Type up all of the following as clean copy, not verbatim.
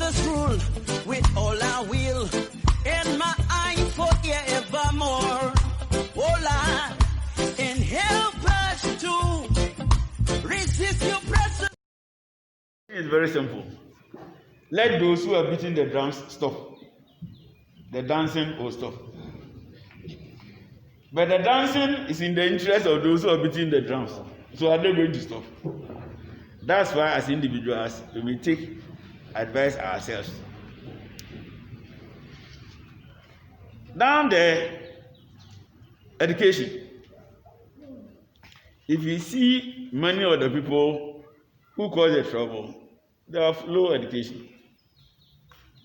Jesus rule with all our will, and my eye forevermore. Oh Lord, and help us to resist your presence. It's very simple. Let those who are beating the drums stop. The dancing will stop. But the dancing is in the interest of those who are beating the drums. So are they going to stop? That's why as individuals, we will take advice ourselves. Down there, education. If you see many of the people who cause the trouble, they have low education.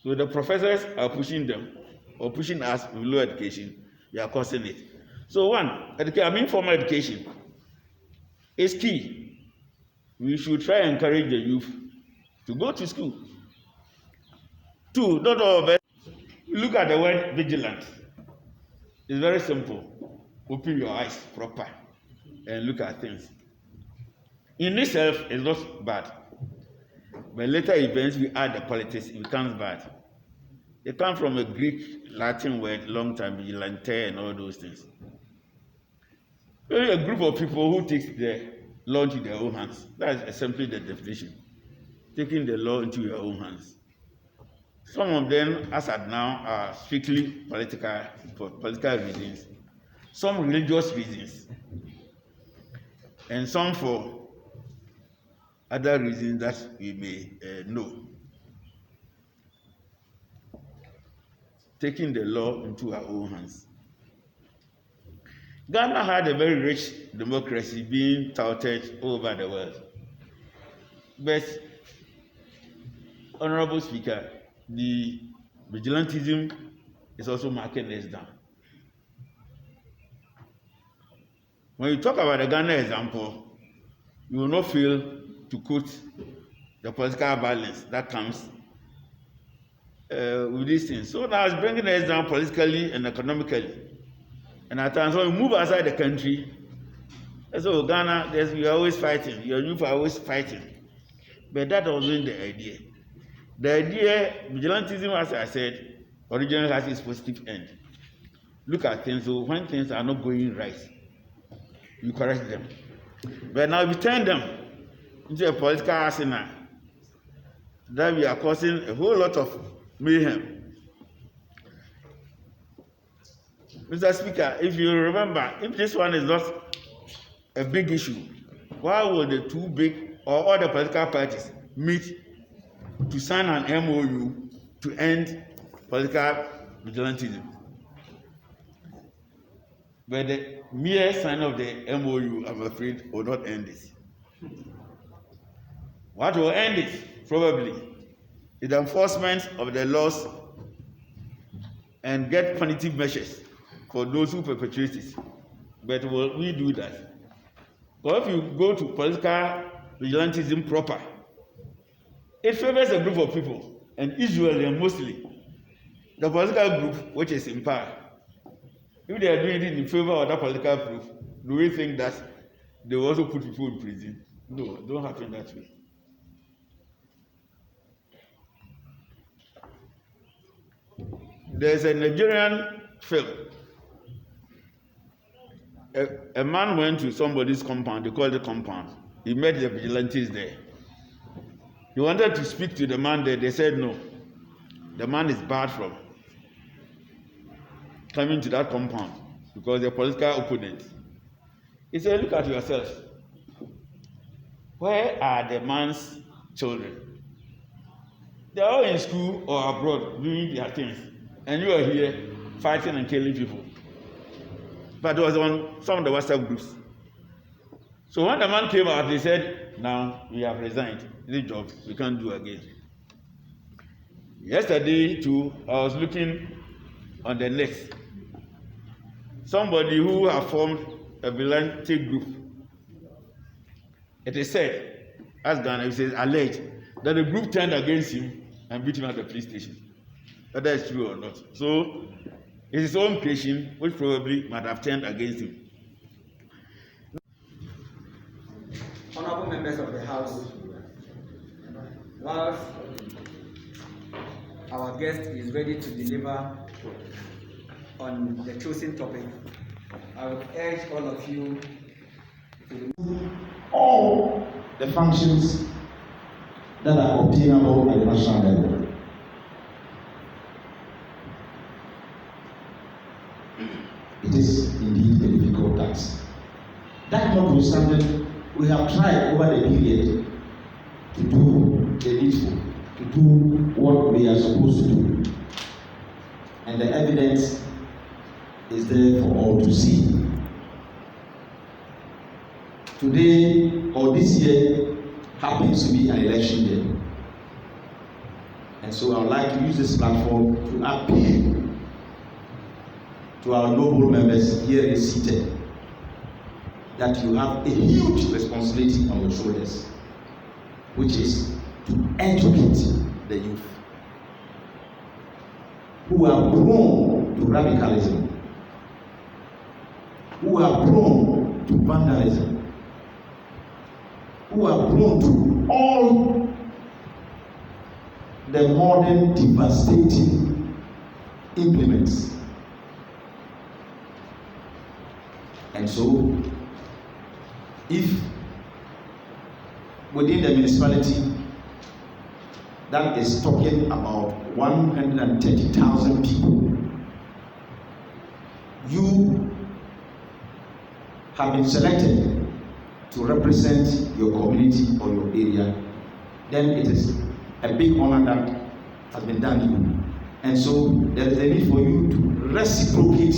So the professors are pushing them or pushing us with low education. We are causing it. So one, informal education is key. We should try and encourage the youth to go to school. Two, not all of us. Look at the word vigilant. It's very simple. Open your eyes proper and look at things. In itself, it's not bad. But later events, we add the politics, it becomes bad. They come from a Greek, Latin word, long time, vigilante and all those things. A group of people who take the law into their own hands. That is simply the definition. Taking the law into your own hands. Some of them, as at now, are strictly political, for political reasons. Some religious reasons. And some for other reasons that we may know. Taking the law into our own hands. Ghana had a very rich democracy being touted all over the world. But, Honorable Speaker, the vigilantism is also marking us down. When you talk about the Ghana example, you will not fail to quote the political balance that comes with these things. So now it's bringing us down politically and economically. And at times when we move outside the country, so Ghana, we are always fighting. Your youth are always fighting. But that wasn't the idea. The idea, vigilantism, as I said, originally has its positive end. Look at things, so when things are not going right, you correct them. But now we turn them into a political arsenal that we are causing a whole lot of mayhem. Mr. Speaker, if you remember, if this one is not a big issue, why would the two big or all the political parties meet to sign an MOU to end political vigilantism? But the mere sign of the MOU, I'm afraid, will not end this. What will end it, probably, is the enforcement of the laws and get punitive measures for those who perpetrate it. But will we do that? Or if you go to political vigilantism proper, it favors a group of people, and usually and mostly the political group which is in power. If they are doing it in favor of that political group, do we think that they will also put people in prison? No, it don't happen that way. There's a Nigerian film. A man went to somebody's compound, they called it compound. He met the vigilantes there. He wanted to speak to the man there, they said no. The man is barred from coming to that compound because they're political opponents. He said, look at yourself. Where are the man's children? They're all in school or abroad doing their things. And you are here fighting and killing people. But it was on some of the WhatsApp groups. So when the man came out, they said, now we have resigned. This job we can't do again. Yesterday too, I was looking on the net. Somebody who have formed a vigilante group. It is said, as Ghana, it says alleged, that the group turned against him and beat him at the police station. Whether it's true or not. So it's his own creation, which probably might have turned against him. Honorable members of the House, whilst our guest is ready to deliver on the chosen topic, I would urge all of you to all the functions that are obtainable at the national level. It is indeed a difficult task. That notwithstanding, we have tried over the period to do the needful, to do what we are supposed to do. And the evidence is there for all to see. Today or this year happens to be an election year. And so I would like to use this platform to appeal to our noble members here seated that you have a huge responsibility on your shoulders, which is to educate the youth who are prone to radicalism, who are prone to vandalism, who are prone to all the modern devastating implements. And so, if within the municipality that is talking about 130,000 people, you have been selected to represent your community or your area, then it is a big honor that has been done to you. And so there is a need for you to reciprocate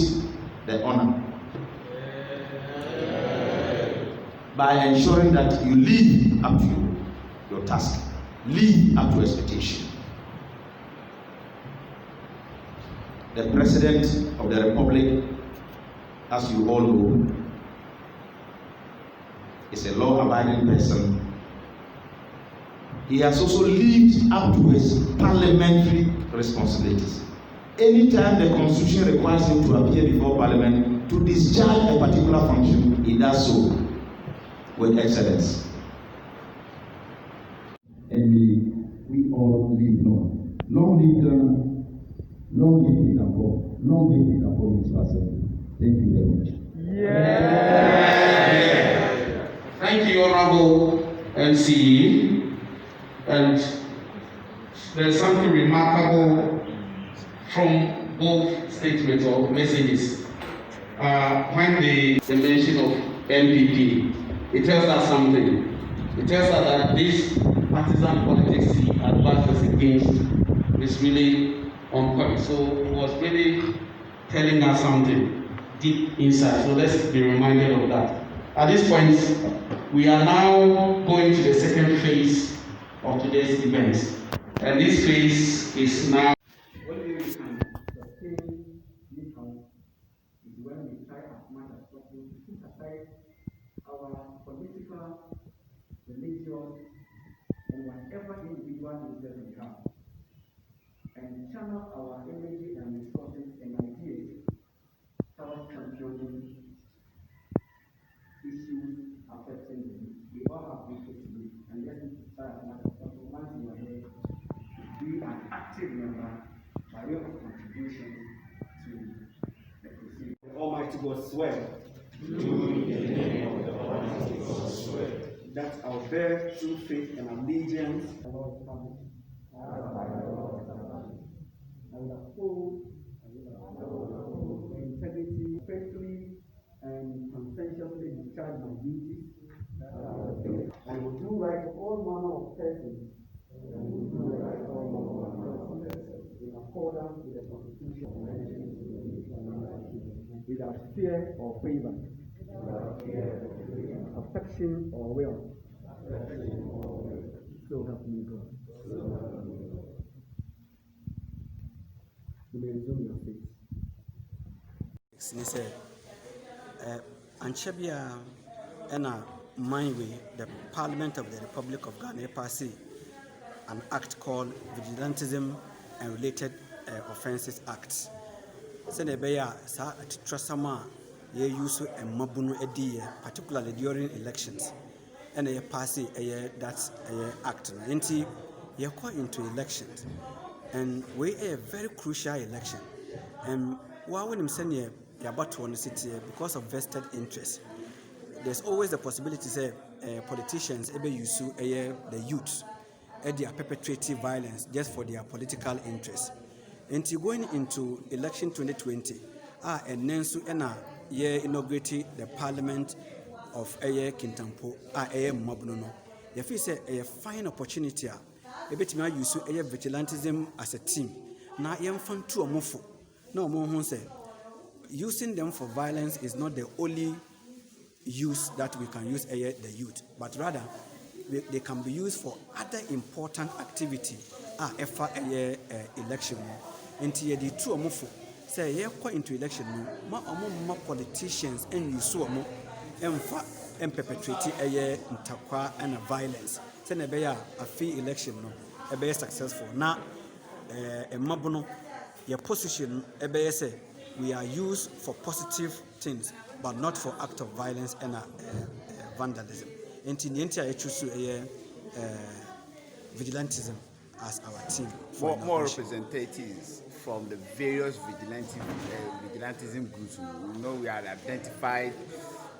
the honor by ensuring that you live up to your task, live up to expectation. The President of the Republic, as you all know, is a law-abiding person. He has also lived up to his parliamentary responsibilities. Anytime the Constitution requires him to appear before Parliament to discharge a particular function, he does so with excellence. And we all live long. Long live Ghana, long live KINTAMPO, long live KINTAMPO Youth Parliament. Thank you very much. Yeah. Thank you, Honorable MC. And there's something remarkable from both statements or messages. When the mention of MPP, it tells us something. It tells us that this partisan politics he advances against is really on point. So it was really telling us something deep inside. So let's be reminded of that. At this point, we are now going to the second phase of today's event. And this phase is now. One way we can sustain this house is when we try as much as possible to put aside our political, religious, and whatever individual interests we have, and channel our energy and resources and ideas towards championing issues affecting them. We all have issues to do, and let's try as much as possible. Once you are there, be an active member by way of contribution to the proceedings. The Almighty God swear. That I will bear true faith and allegiance. I will uphold integrity, faithfully and conscientiously discharge my duties. I will do right to all manner of persons. In accordance with the Constitution, without fear or favor, affection or will. So help me God. You may resume your seat. Since Anchebia and the Parliament of the Republic of Ghana passed an act called Vigilantism and Related Offences Act. Senebeya sa atitrasama ye use and mabunu edi particularly during elections. And a pass that act. Nti ye call into elections. and we a very crucial election. And while when I'm saying you're about to city because of vested interest, there's always the possibility say politicians able use the youth they are perpetrating violence just for their political interest. And going into election 2020, and then so inaugurated the parliament of KINTAMPO Mabno. You feel say a fine opportunity a bit me use vigilantism as a team. Now you fan to a mofo. No more say using them for violence is not the only use that we can use the youth, but rather they can be used for other important activity for election. And the two omofo say into election ma politicians and use and perpetrate ntakwa and violence. Say na be a free election no be successful. Na mabono your position be say we are used for positive things but not for act of violence and vandalism. Into the entire choose vigilantism as our team. More representatives from the various vigilantism groups. We know we have identified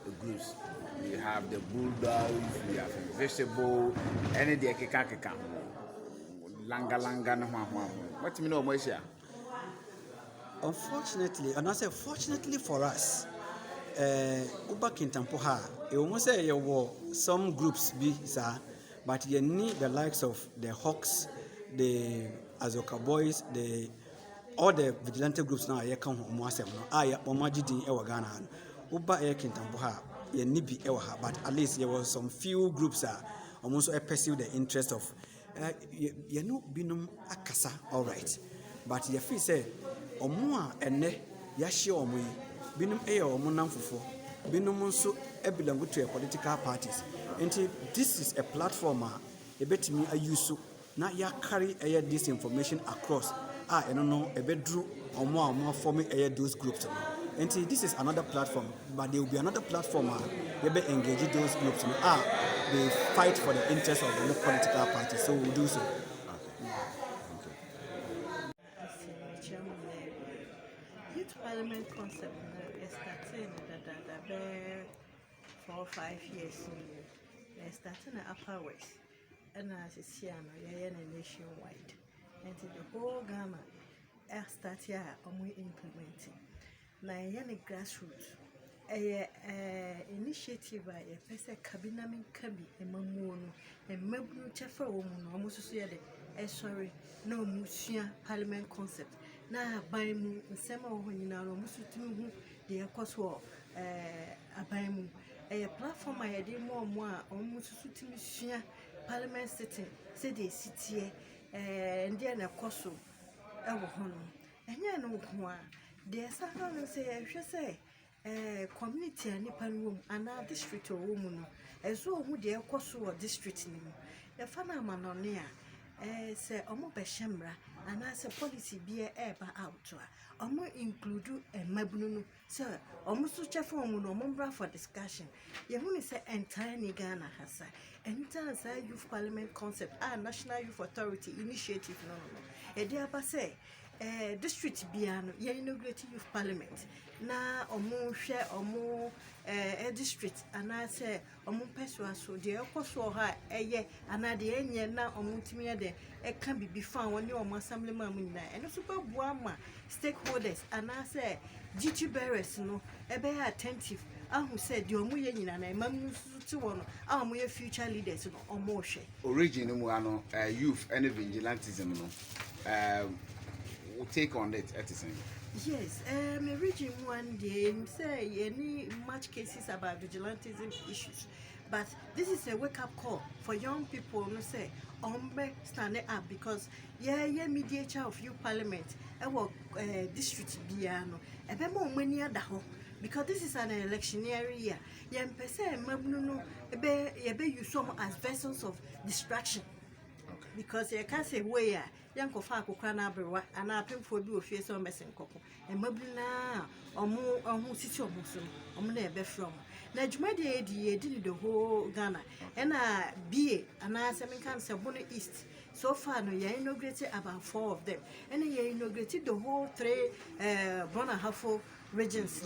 the groups. We have the bulldogs, we have invisible, any the keka langa no what you know more here? Unfortunately, and I say fortunately for us, Uba KINTAMPO it almost say you were some groups be sir, but you need the likes of the Hawks, the Azoka Boys, all the vigilante groups now you come home once no omajidi e Ghana Uba KINTAMPO you need be but at least there was some few groups almost pursue the interest of you know binum akasa all right, but you feel say omwa ene ya hye omo yi binum omo namfofo binum nso belong to a political parties. And this is a platform ebetimi ayusu na ya carry this information across no ebedru omo forming those groups. And this is another platform, but there will be another platform they engage those groups they fight for the interests of the political parties, so we'll do so. Youth Parliament concept is starting 4 or 5 years. It's starting at Upper West, and as it's here, nationwide. And the whole Ghana start here and we implementing. Now, a grassroots initiative by a person cabinami cabi a mamono and mabu chafa woman almost sorry no musia parliament concept. Now by mu sema when you know musutu the akoswo abamu a platform I did more almost sutia parliament sitting say they sit here and then a coso and ya no kwa there's something say I should say community and nipan room and our district or woman as well who the coso district name the fana manonia say omo beshemra and as a policy be eba out omo include mabunu so omo so chefo omo no omo for discussion ye hu ni say entire ni Ghana hasa entire say youth parliament concept national youth authority initiative no e dey aba say district biano ye inaugurate youth parliament na omo hwe omo district and I say omo peswa so de ekoso ha eye ana de enye na omo timi de e kan bibi fan woni omo assembly man mu nyina eno super buama stakeholders and I say GT bearers no e be attentive ahu say de omo ye nyina na mamu suti wono amu ye future leaders no omo hwe origin mu ano youth and vigilantism no we'll take on it at the same. Yes, region one day say any much cases about vigilantism issues, but this is a wake-up call for young people who say stand up because mediator of youth parliament district biano ebe mo many other because this is an electionary year. Yem pese mabnu ebe use some as vessels of distraction. Because you can't say where young Kofa Kokana Brewa and I pay for you face on messing coco and Mabuna or more or who sits your Muslim or never from. Najmadi did the whole Ghana and be and I can say Bonnet East So far, no, you inaugurated about 4 of them. And you inaugurated the whole 3 Bonahafo regions.